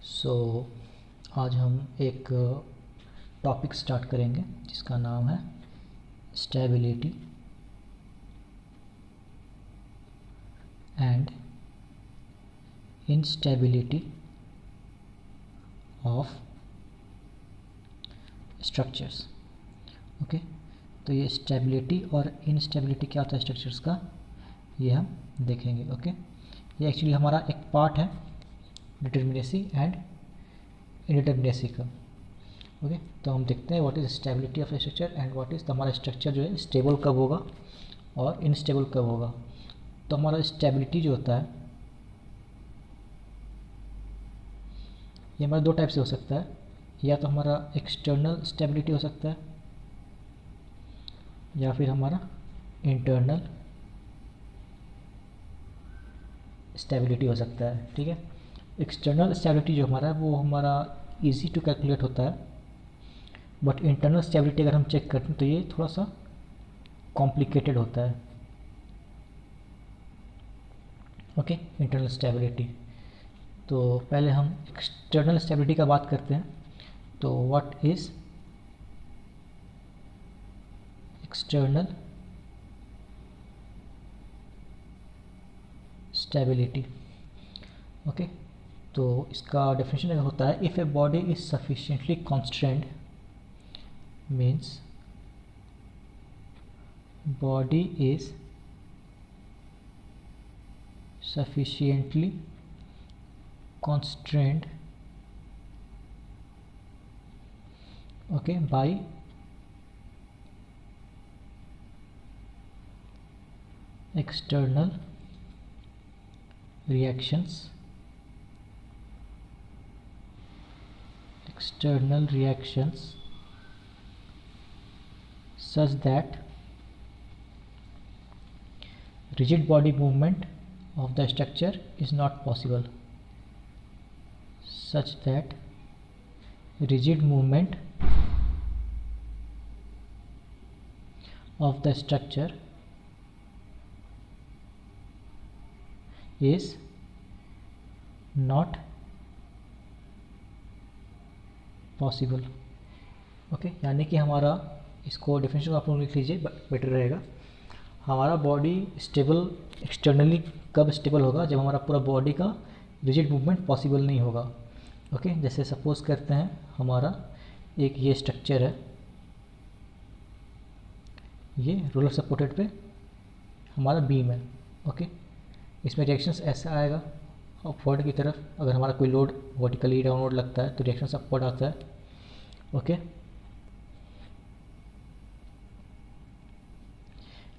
सो आज हम एक टॉपिक स्टार्ट करेंगे जिसका नाम है stability and instability of structures. Okay, तो ये स्टेबिलिटी और इंस्टेबिलिटी क्या होता है स्ट्रक्चर्स का, ये हम देखेंगे। ओके, ये एक्चुअली हमारा एक पार्ट है डिटर्मिनेसी एंड इनडिटर्मिनेसी का। ओके, तो हम देखते हैं what is stability of A structure and what is हमारा स्ट्रक्चर जो है स्टेबल कब होगा और इनस्टेबल कब होगा। तो हमारा स्टेबिलिटी जो होता है ये हमारा दो टाइप से हो सकता है, या तो हमारा एक्सटर्नल स्टेबिलिटी हो सकता है या फिर हमारा इंटरनल स्टेबिलिटी हो सकता है। ठीक है, एक्सटर्नल स्टेबिलिटी जो हमारा है वो हमारा इजी टू कैलकुलेट होता है, बट इंटरनल स्टेबिलिटी अगर हम चेक करते हैं तो ये थोड़ा सा कॉम्प्लिकेटेड होता है। Okay, internal stability. तो पहले हम एक्सटर्नल स्टेबिलिटी का बात करते हैं। तो what is external stability. Okay, तो इसका डेफिनेशन अगर होता है if a body is sufficiently constrained means body is sufficiently constrained, okay, by external reactions such that rigid body movement of the structure is not possible, such that rigid movement of the structure is not possible। Okay, यानी कि हमारा इसको definition आप लोग लिख लीजिए, better रहेगा। हमारा बॉडी स्टेबल एक्सटर्नली कब स्टेबल होगा, जब हमारा पूरा बॉडी का रिजिड मूवमेंट पॉसिबल नहीं होगा। ओके, जैसे सपोज करते हैं हमारा एक ये स्ट्रक्चर है, ये रोलर सपोर्टेड पे हमारा बीम है। ओके, इसमें रिएक्शंस ऐसा आएगा अपवर्ड की तरफ। अगर हमारा कोई लोड वर्टिकली डाउनवर्ड लगता है तो रिएक्शंस अपवर्ड आता है। ओके,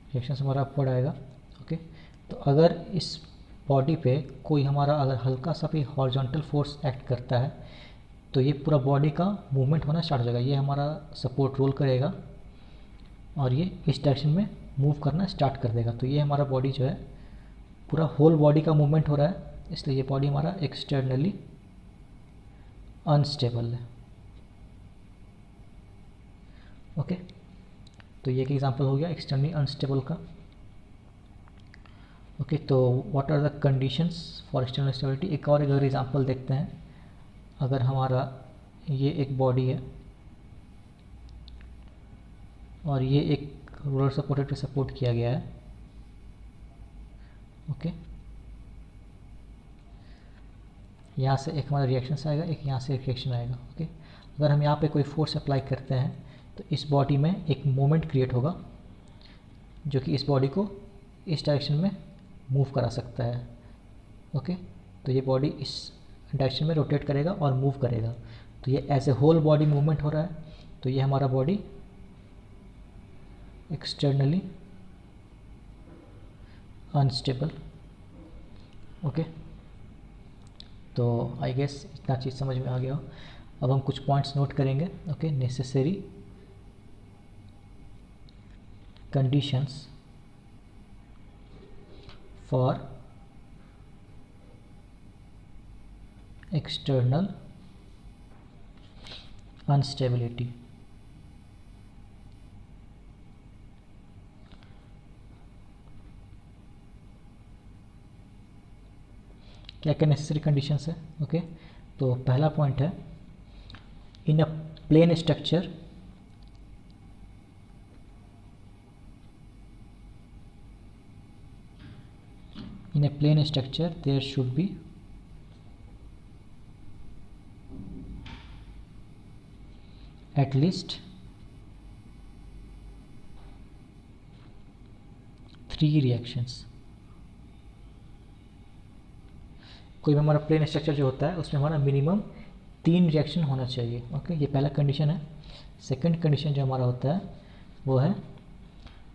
रिएक्शंस हमारा अपवर्ड आएगा। ओके, तो अगर इस बॉडी पे कोई हमारा अगर हल्का सा भी हॉरिजॉन्टल फोर्स एक्ट करता है तो ये पूरा बॉडी का मूवमेंट होना स्टार्ट हो जाएगा। ये हमारा सपोर्ट रोल करेगा और ये इस डायरेक्शन में मूव करना स्टार्ट कर देगा। तो ये हमारा बॉडी जो है पूरा होल बॉडी का मूवमेंट हो रहा है, इसलिए ये बॉडी हमारा एक्सटर्नली अनस्टेबल है। ओके, तो ये एक एग्जांपल हो गया एक्सटर्नली अनस्टेबल का। ओके, तो what are the conditions for external stability. एक और अगर एग्जांपल देखते हैं, अगर हमारा ये एक बॉडी है और ये एक रोलर सपोर्टेड पे सपोर्ट किया गया है। ओके, यहाँ से एक हमारा रिएक्शन आएगा, एक यहाँ से एक रिएक्शन आएगा। ओके, अगर हम यहाँ पे कोई फोर्स अप्लाई करते हैं तो इस बॉडी में एक मोमेंट क्रिएट होगा जो कि इस बॉडी को इस डायरेक्शन में मूव करा सकता है। ओके, तो ये बॉडी इस डायरेक्शन में रोटेट करेगा और मूव करेगा। तो ये as a whole body movement हो रहा है। तो ये हमारा बॉडी एक्सटर्नली अनस्टेबल। ओके, तो आई गेस इतना चीज़ समझ में आ गया हो। अब हम कुछ पॉइंट्स नोट करेंगे। Okay, necessary conditions for external unstability. क्या क्या नेसेसरी कंडीशंस है। ओके, तो पहला पॉइंट है, in a plane structure there should be at least 3 reactions। कोई भी हमारा प्लेन स्ट्रक्चर जो होता है उसमें हमारा मिनिमम 3 रिएक्शन होना चाहिए। ओके, ये पहला कंडीशन है। सेकंड कंडीशन जो हमारा होता है वो है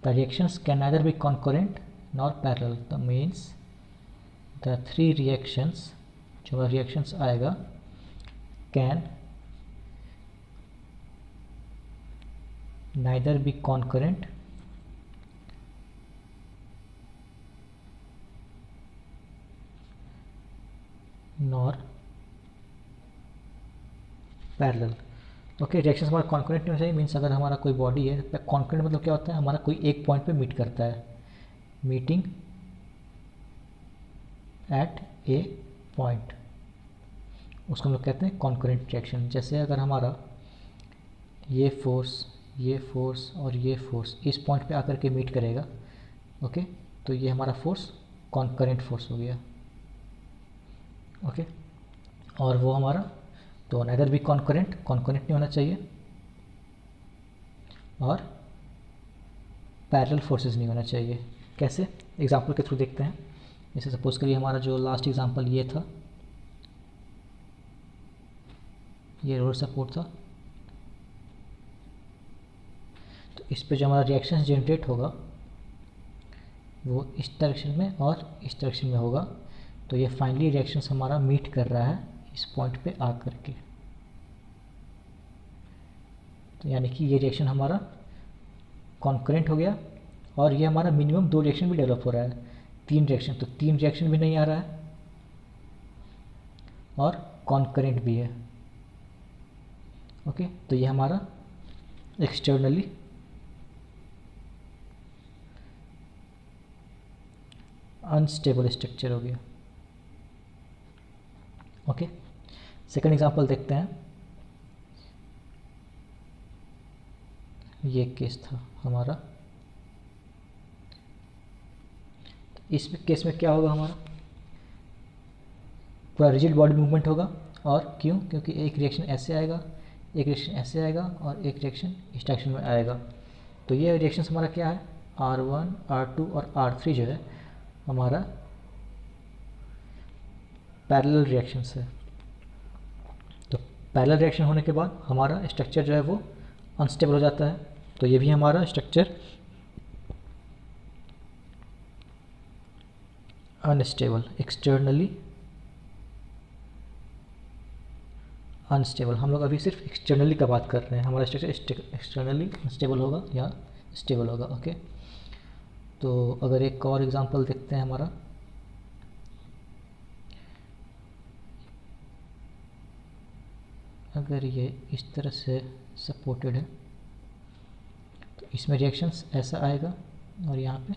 the reactions can neither be concurrent nor parallel. The means the 3 reactions, जो हमारा रिएक्शंस आएगा, can neither be concurrent nor parallel. Okay, reaction हमारा कॉन्करेंट नहीं होना चाहिए। मीन्स अगर हमारा कोई बॉडी है, कॉन्करेंट मतलब क्या होता है, हमारा कोई एक पॉइंट पे मीट करता है, मीटिंग एट ए पॉइंट, उसको हम लोग कहते हैं कॉन्करेंट रिएक्शन। जैसे अगर हमारा ये फोर्स और ये फोर्स इस पॉइंट पे आकर के मीट करेगा, ओके, तो ये हमारा फोर्स कॉन्करेंट फोर्स हो गया। ओके, और वो हमारा तो नाइदर भी कॉन्करेंट नहीं होना चाहिए और पैरेलल फोर्सेस नहीं होना चाहिए। कैसे, एग्जांपल के थ्रू देखते हैं। जैसे सपोज करिए हमारा जो लास्ट एग्जांपल ये था, ये रोड सपोर्ट था, तो इस पे जो हमारा रिएक्शन जनरेट होगा वो इस डायरेक्शन में और इस डायरेक्शन में होगा। तो ये फाइनली रिएक्शन हमारा मीट कर रहा है इस पॉइंट पे आकर के। तो यानी कि ये रिएक्शन हमारा कॉन्करेंट हो गया और ये हमारा मिनिमम 2 रिएक्शन भी डेवलप हो रहा है। 3 रिएक्शन, तो 3 रिएक्शन भी नहीं आ रहा है और कॉन्करेंट भी है। ओके, तो ये हमारा एक्सटर्नली अनस्टेबल स्ट्रक्चर हो गया। ओके, सेकंड एग्जांपल देखते हैं। ये केस था हमारा, इस केस में क्या होगा, हमारा पूरा रिजिड बॉडी मूवमेंट होगा। और क्यों, क्योंकि एक रिएक्शन ऐसे आएगा, एक रिएक्शन ऐसे आएगा और एक रिएक्शन इस डायरेक्शन में आएगा। तो ये रिएक्शन हमारा क्या है, R1, R2 और R3 जो है हमारा पैरेलल रिएक्शंस है। तो पैरेलल रिएक्शन होने के बाद हमारा स्ट्रक्चर जो है वो अनस्टेबल हो जाता है। तो ये भी हमारा स्ट्रक्चर अनस्टेबल, एक्सटर्नली अनस्टेबल। हम लोग अभी सिर्फ एक्सटर्नली का बात कर रहे हैं, हमारा स्ट्रक्चर एक्सटर्नली अनस्टेबल होगा या स्टेबल होगा। ओके, तो अगर एक और एग्जांपल देखते हैं हमारा, अगर ये इस तरह से सपोर्टेड है तो इसमें रिएक्शंस ऐसा आएगा और यहाँ पे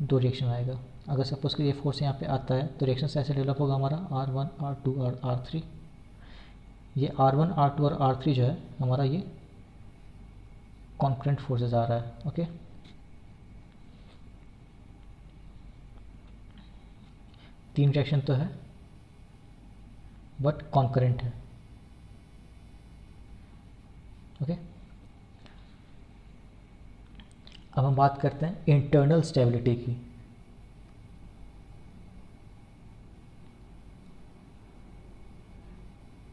2 रिएक्शन आएगा। अगर सपोज कि ये फोर्स यहाँ पे आता है तो रिएक्शंस ऐसे डेवलप होगा हमारा R1, R2 और R3। ये R1, R2 और R3 जो है हमारा ये कॉन्करेंट फोर्सेस आ रहा है। ओके, तीन रिएक्शन तो है बट कॉन्करेंट है। ओके, अब हम बात करते हैं इंटरनल स्टेबिलिटी की।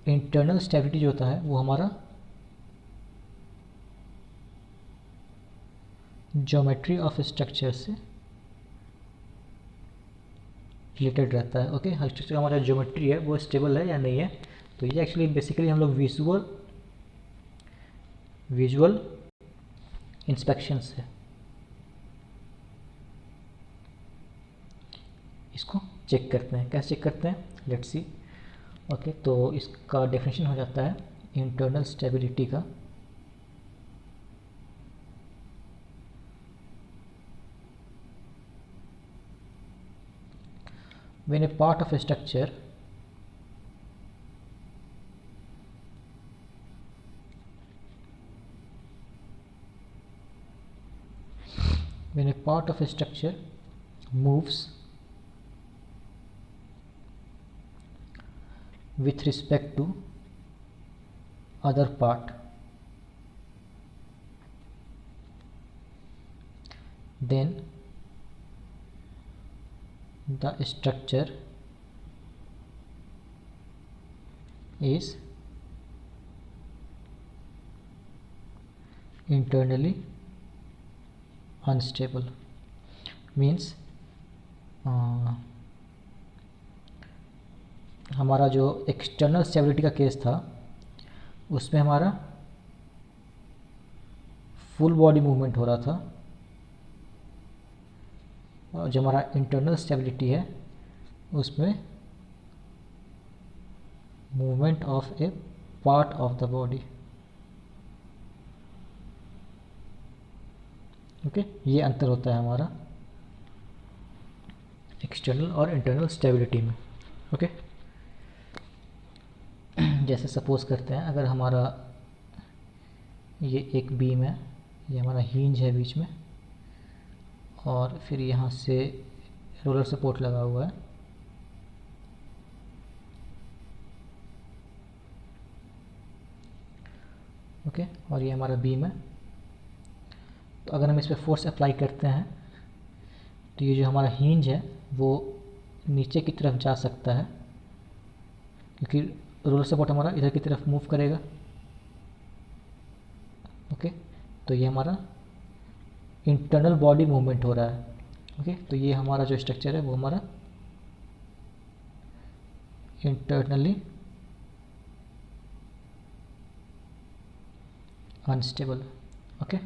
इंटरनल स्टेबिलिटी जो होता है वो हमारा ज्योमेट्री ऑफ स्ट्रक्चर से रिलेटेड रहता है। ओके, हर स्ट्रक्चर का हमारा ज्योमेट्री है वो स्टेबल है या नहीं है। तो ये एक्चुअली बेसिकली हम लोग विजुअल इंस्पेक्शन से इसको चेक करते हैं। कैसे चेक करते हैं, लेट्स सी। ओके, तो इसका डेफिनेशन हो जाता है इंटरनल स्टेबिलिटी का, when a part of a structure when a part of a structure moves with respect to other part, then the structure is internally unstable. Means हमारा जो external stability का case था उसमें हमारा फुल बॉडी मूवमेंट हो रहा था, और जो हमारा इंटरनल स्टेबिलिटी है उसमें movement of A part of the body. Okay, ये अंतर होता है हमारा एक्सटर्नल और इंटरनल स्टेबिलिटी में। ओके, जैसे सपोज करते हैं अगर हमारा ये एक बीम है, ये हमारा हिंज है बीच में, और फिर यहाँ से रोलर सपोर्ट लगा हुआ है, ओके, और ये हमारा बीम है। तो अगर हम इस पर फोर्स अप्लाई करते हैं तो ये जो हमारा हिंज है वो नीचे की तरफ जा सकता है, क्योंकि रोलर सपोर्ट हमारा इधर की तरफ मूव करेगा। ओके, तो ये हमारा इंटरनल बॉडी मूवमेंट हो रहा है। ओके, तो ये हमारा जो स्ट्रक्चर है वो हमारा इंटरनली अनस्टेबल। ओके,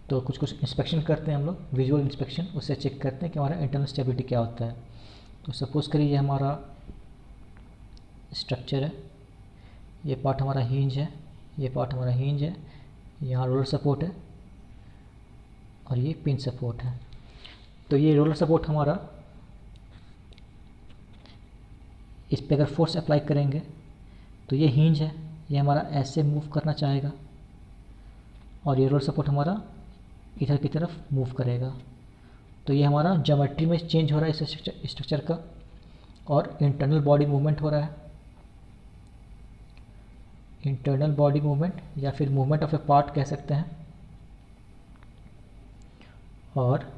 तो कुछ इंस्पेक्शन करते हैं हम लोग, विजुअल इंस्पेक्शन, उससे चेक करते हैं कि हमारा इंटरनल स्टेबिलिटी क्या होता है। तो सपोज करिए ये हमारा स्ट्रक्चर है, ये पार्ट हमारा हिंज है, ये पार्ट हमारा हिंज है, यहाँ रोलर सपोर्ट है और ये पिन सपोर्ट है। तो ये रोलर सपोर्ट हमारा, इस पे अगर फोर्स अप्लाई करेंगे तो ये हिंज है, ये हमारा ऐसे मूव करना चाहेगा, और ये रोलर सपोर्ट हमारा इधर की तरफ मूव करेगा। तो ये हमारा ज्योमेट्री में चेंज हो रहा है इस स्ट्रक्चर का, और इंटरनल बॉडी मूवमेंट हो रहा है। इंटरनल बॉडी मूवमेंट या फिर मूवमेंट ऑफ ए पार्ट कह सकते हैं, और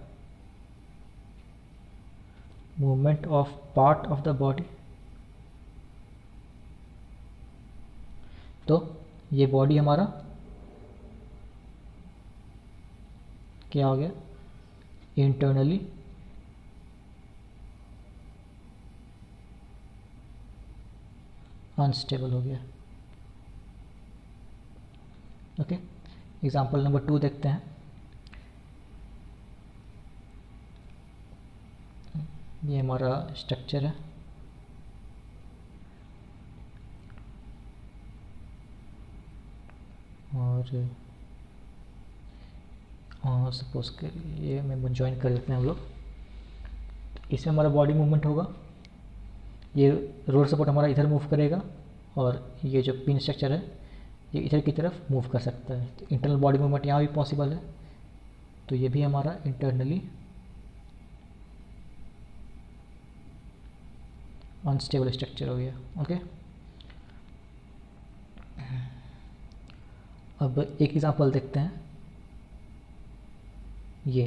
movement of part of the body. तो ये बॉडी हमारा क्या हो गया, इंटरनली अनस्टेबल हो गया। ओके, एग्जांपल नंबर 2 देखते हैं। ये हमारा स्ट्रक्चर है, और सपोज के ये मैं ज्वाइन कर देते हैं हम लोग। इसमें हमारा बॉडी मूवमेंट होगा, ये रोलर सपोर्ट हमारा इधर मूव करेगा, और ये जो पिन स्ट्रक्चर है ये इधर की तरफ मूव कर सकता है। तो इंटरनल बॉडी मूवमेंट यहाँ भी पॉसिबल है, तो ये भी हमारा इंटरनली अनस्टेबल स्ट्रक्चर हो गया। ओके, अब एक एग्जांपल देखते हैं। ये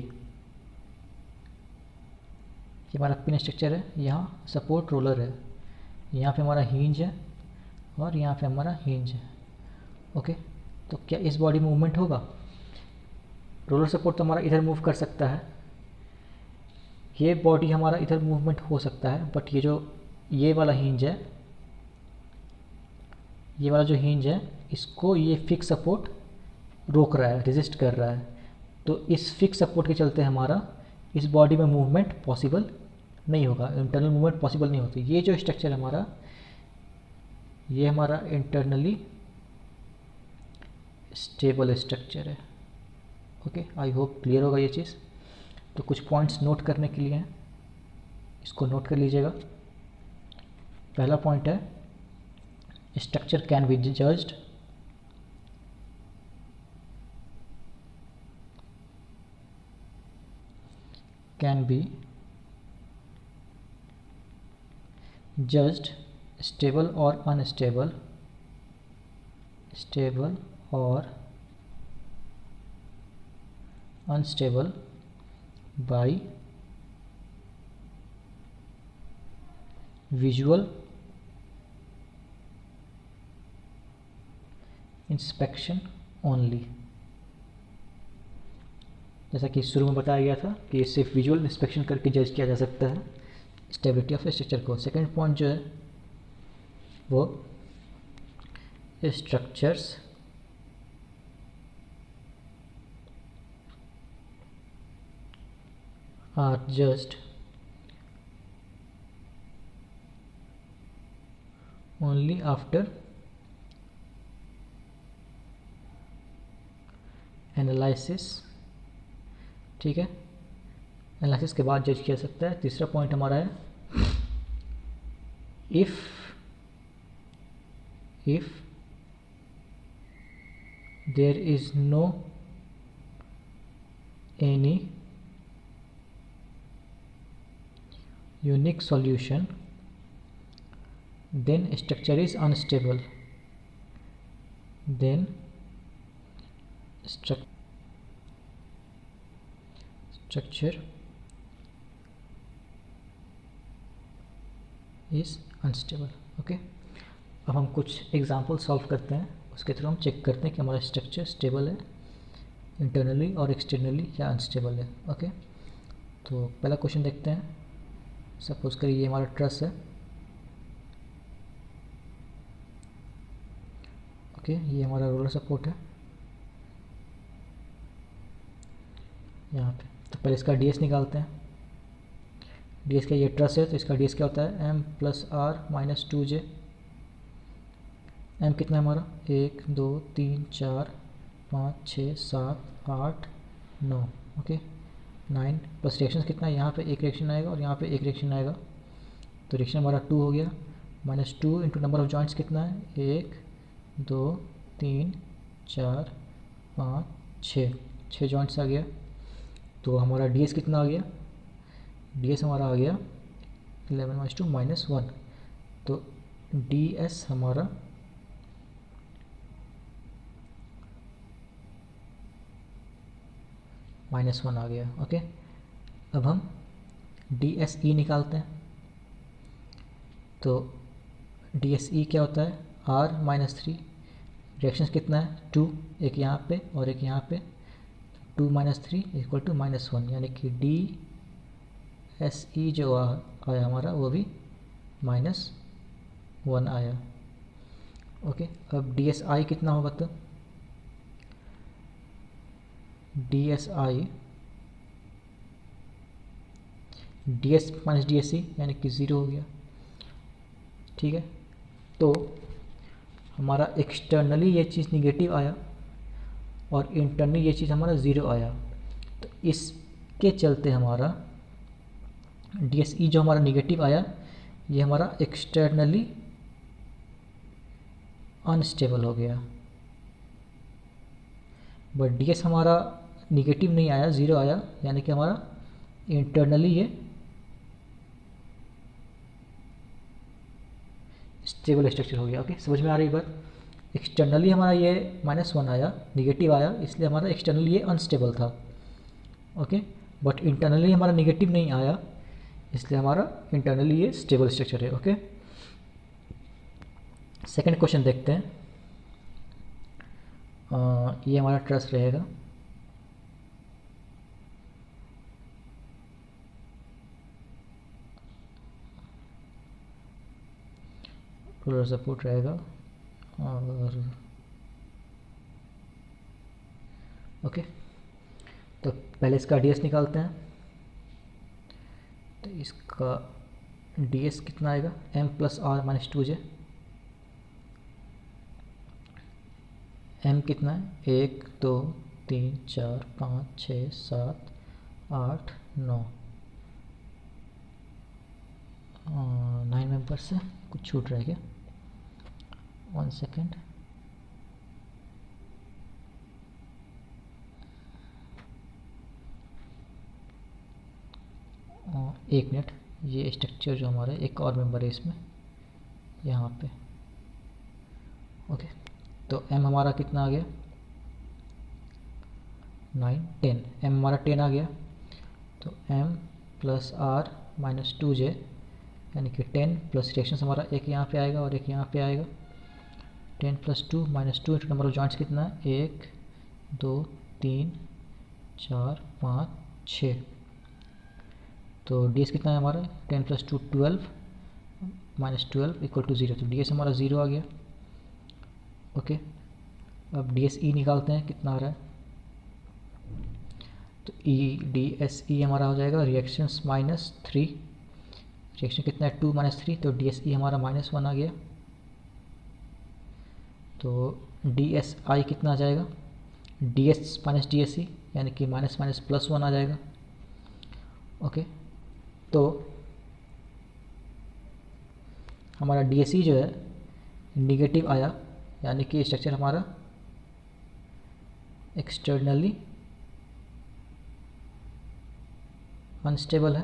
हमारा पिन स्ट्रक्चर है, यहाँ सपोर्ट रोलर है, यहाँ पे हमारा हिंज है और यहाँ पे हमारा हिंज है। ओके, तो क्या इस बॉडी मूवमेंट होगा? रोलर सपोर्ट तो हमारा इधर मूव कर सकता है, ये बॉडी हमारा इधर मूवमेंट हो सकता है, बट ये जो ये वाला हिंज है, ये वाला जो हिंज है इसको ये फिक्स सपोर्ट रोक रहा है, रेजिस्ट कर रहा है। तो इस फिक्स सपोर्ट के चलते हमारा इस बॉडी में मूवमेंट पॉसिबल नहीं होगा, इंटरनल मूवमेंट पॉसिबल नहीं होती। ये जो स्ट्रक्चर हमारा, ये हमारा इंटरनली स्टेबल स्ट्रक्चर है। ओके, आई होप क्लियर होगा ये चीज़। तो कुछ पॉइंट्स नोट करने के लिए हैं, इसको नोट कर लीजिएगा। पहला पॉइंट है, structure can be judged can be judged stable or unstable, stable or unstable by visual inspection only। जैसा कि शुरू में बताया गया था कि सिर्फ विजुअल इंस्पेक्शन करके जज किया जा सकता है स्टेबिलिटी ऑफ स्ट्रक्चर को। सेकंड पॉइंट जो है वो structures are just only after analysis. ठीक है, एनालिसिस के बाद जज किया जा सकता है। तीसरा पॉइंट हमारा है if there is no any unique solution then structure is unstable, then structure is unstable। Okay, अब हम कुछ एग्जांपल सॉल्व करते हैं, उसके थ्रू हम चेक करते हैं कि हमारा स्ट्रक्चर स्टेबल है इंटरनली और एक्सटर्नली या अनस्टेबल है। ओके, तो पहला क्वेश्चन देखते हैं। सपोज करिए ये हमारा ट्रस है। ओके, ये हमारा रोलर सपोर्ट है यहाँ पे। तो पहले इसका डीएस निकालते हैं। डीएस का ये ट्रस है तो इसका डीएस क्या होता है m plus R minus 2j। m कितना है हमारा 1 2 3 4 5 6 7 8 9। ओके, 9 प्लस रिएक्शन कितना है, यहाँ पे एक रिएक्शन आएगा और यहाँ पे एक रिएक्शन आएगा, तो रिएक्शन हमारा 2 हो गया। Minus 2 into number of joints कितना है 1 2 3 4 5 6 जॉइंट्स आ गया। तो हमारा डीएस कितना आ गया, डीएस हमारा आ गया 11/2 माइनस 1। तो डीएस हमारा -1 आ गया। ओके, अब हम DSE निकालते हैं। तो DSE क्या होता है R-3। रिएक्शन कितना है 2, एक यहाँ पे और एक यहाँ पे, 2 - 3 इक्वल टू -1, यानी कि DSE जो आया हमारा वो भी -1 आया। ओके, अब DSI कितना होगा, तो DSI DS माइनस DSE यानी कि 0 हो गया। ठीक है, तो हमारा एक्सटर्नली ये चीज़ निगेटिव आया और इंटरनली ये चीज़ हमारा 0 आया। तो इसके चलते हमारा DSE जो हमारा निगेटिव आया ये हमारा एक्सटर्नली अनस्टेबल हो गया। बट DS हमारा निगेटिव नहीं आया, 0 आया, यानी कि हमारा इंटरनली ये स्टेबल स्ट्रक्चर हो गया। ओके, समझ में आ रही बात। एक्सटर्नली हमारा ये -1 आया, निगेटिव आया, इसलिए हमारा एक्सटर्नली ये अनस्टेबल था। ओके, बट इंटरनली हमारा निगेटिव नहीं आया, इसलिए हमारा इंटरनली ये स्टेबल स्ट्रक्चर है। ओके, सेकंड क्वेश्चन देखते हैं। ये हमारा ट्रस रहेगा। रोलर सपोर्ट रहेगा और ओके, तो पहले इसका डीएस निकालते हैं। तो इसका डीएस कितना आएगा m plus R minus 2j। m कितना है 1 2 3 4 5 6 7 8 9 9 मेंबर से कुछ छूट रह गया, 1 सेकेंड। एक मिनट, ये स्ट्रक्चर जो हमारा एक और मेंबर है इसमें यहाँ पे। ओके, तो m हमारा कितना आ गया 9 10, m हमारा 10 आ गया, तो m plus r minus 2j यानी कि 10 प्लस रिएक्शन हमारा एक यहाँ पे आएगा और एक यहाँ पे आएगा। 10 plus 2 minus 2 into number of joints कितना है 1 2 3 4 5 6, तो डी एस कितना है हमारा 10 प्लस 2 12 माइनस 12 इक्वल टू 0, तो डी एस हमारा 0 आ गया। ओके, अब डी एस ई निकालते हैं कितना आ रहा है, तो ई डी एस ई हमारा हो जाएगा रिएक्शंस माइनस 3, रिएक्शन कितना है 2 माइनस 3, तो डी एस ई हमारा -1 आ गया। तो डी एस आई कितना आ जाएगा D S minus D S ई यानी कि माइनस माइनस प्लस 1 आ जाएगा। ओके, तो हमारा डी एस ई जो है निगेटिव आया, यानी कि स्ट्रक्चर हमारा एक्सटर्नली अनस्टेबल है,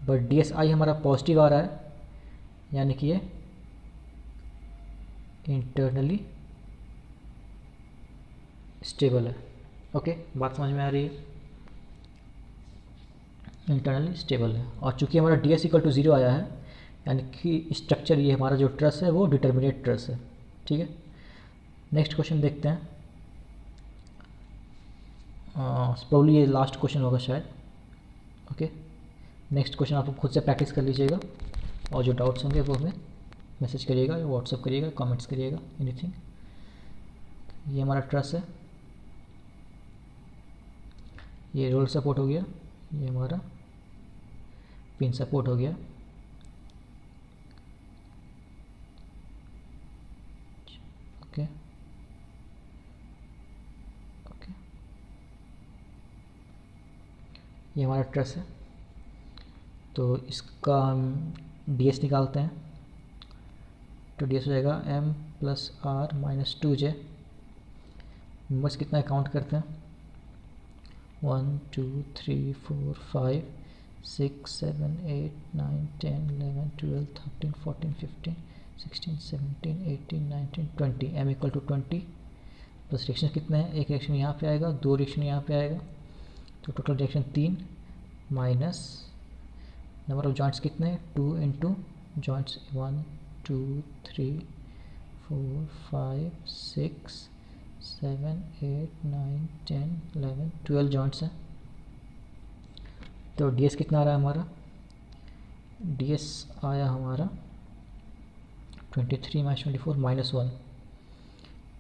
बट डी एस आई हमारा पॉजिटिव आ रहा है, यानी कि ये इंटरनली स्टेबल है। ओके, बात समझ में आ रही है, इंटरनली स्टेबल है। और चूंकि हमारा डी एस इक्वल टू 0 आया है, यानी कि स्ट्रक्चर ये हमारा जो ट्रस है वो डिटर्मिनेट ट्रस है। ठीक है, नेक्स्ट क्वेश्चन देखते हैं, प्रॉब्ली ये लास्ट क्वेश्चन होगा शायद। ओके, नेक्स्ट क्वेश्चन आप खुद से प्रैक्टिस कर लीजिएगा, और जो डाउट्स होंगे वो हमें मैसेज करिएगा या व्हाट्सअप करिएगा, कमेंट्स करिएगा, एनीथिंग। ये हमारा ट्रस है, ये रोल सपोर्ट हो गया, ये हमारा पिन सपोर्ट हो गया। ओके ओके, ये हमारा ट्रस है, तो इसका हम डी एस निकालते हैं, तो डी एस हो जाएगा m plus R minus 2j। बस कितना है काउंट करते हैं 1 2 3 4 5 6 7 8 9 10 11 12 13 14 15 16 17 18 19 20, m equal to 20 plus reaction कितने हैं, एक रिएक्शन यहाँ पे आएगा, दो रिएक्शन यहाँ पे आएगा, तो total reaction 3 minus number of joints कितने हैं 2 इंटू जॉइंट्स 1 2 3 4 5 6 7 8 9 10 11 12 जॉइंट्स हैं। तो डी एस कितना आ रहा है हमारा, डी एस आया हमारा 23 माइनस 24 माइनस 1,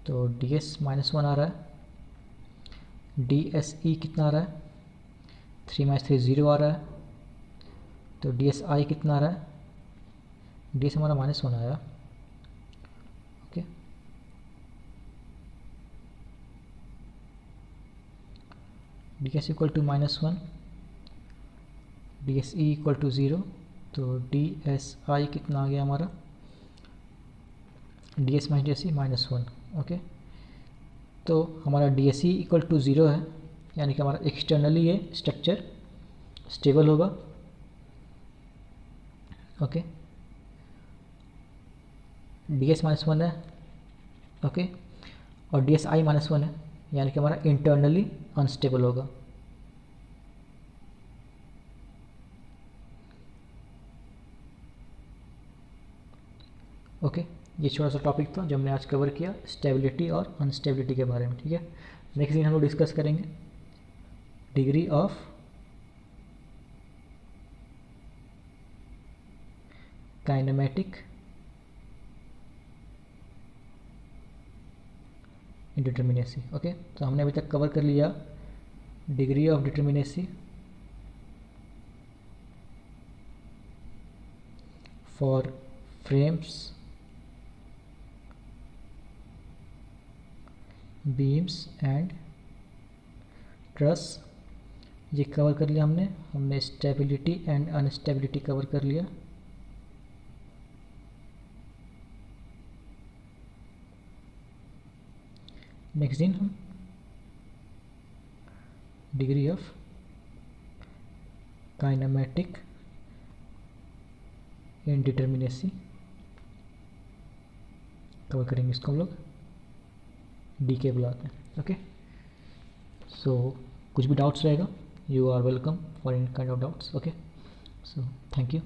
तो डी एस -1 आ रहा है। डी एस ई कितना आ रहा है 3 माइनस 3 0 आ रहा है, तो डी एस आई कितना आ रहा है, डी एस हमारा -1 आया। Okay, D S equal to -1, D S E equal to 0, तो डी एस आई कितना आ गया हमारा D S minus D S E -1। Okay, तो हमारा D S E equal to 0 है, यानी कि हमारा एक्सटर्नली ये स्ट्रक्चर स्टेबल होगा। ओके, डी एस -1 है, ओके, और डी एस आई -1 है, यानी कि हमारा इंटरनली अनस्टेबल होगा। ओके, ये छोटा सा टॉपिक था जो हमने आज कवर किया स्टेबिलिटी और अनस्टेबिलिटी के बारे में। ठीक है, नेक्स्ट दिन हम लोग डिस्कस करेंगे degree of kinematic indeterminacy. Okay, तो हमने अभी तक कवर कर लिया degree of determinacy for frames, beams and truss, ये कवर कर लिया हमने स्टेबिलिटी एंड अनस्टेबिलिटी कवर कर लिया। नेक्स्ट दिन हम degree of kinematic indeterminacy cover करेंगे, इसको हम लोग डीके बुलाते हैं। ओके, सो कुछ भी डाउट्स रहेगा, you are welcome for any kind of doubts. Okay, so thank you.